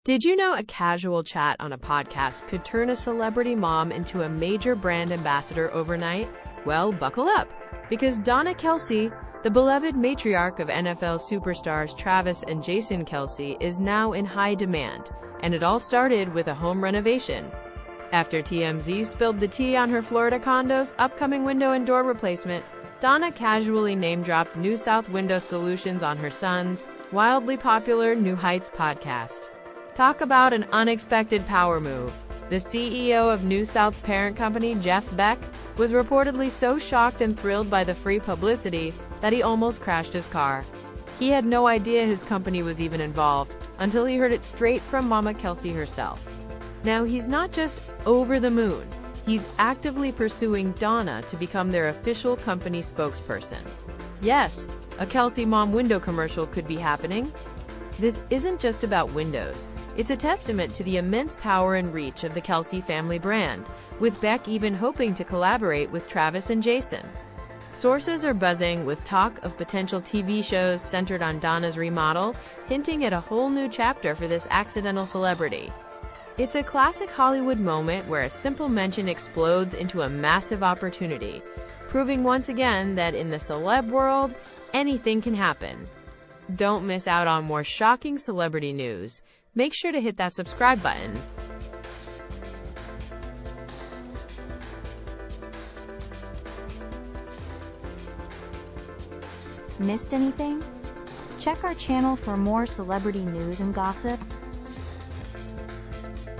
Did you know a casual chat on a podcast could turn a celebrity mom into a major brand ambassador overnight? Well, buckle up, because Donna Kelce, the beloved matriarch of NFL superstars Travis and Jason Kelce, is now in high demand, and it all started with a home renovation. After TMZ spilled the tea on her Florida condo's upcoming window and door replacement, Donna casually name-dropped New South Window Solutions on her son's wildly popular New Heights podcast. Talk about an unexpected power move. The CEO of New South's parent company, Jeff Beck, was reportedly so shocked and thrilled by the free publicity that he almost crashed his car. He had no idea his company was even involved until he heard it straight from Mama Kelce herself. Now, he's not just over the moon. He's actively pursuing Donna to become their official company spokesperson. Yes, a Kelce Mom window commercial could be happening. This isn't just about windows. It's a testament to the immense power and reach of the Kelce family brand, with Beck even hoping to collaborate with Travis and Jason. Sources are buzzing with talk of potential TV shows centered on Donna's remodel, hinting at a whole new chapter for this accidental celebrity. It's a classic Hollywood moment where a simple mention explodes into a massive opportunity, proving once again that in the celeb world, anything can happen. Don't miss out on more shocking celebrity news. Make sure to hit that subscribe button. Missed anything? Check our channel for more celebrity news and gossip.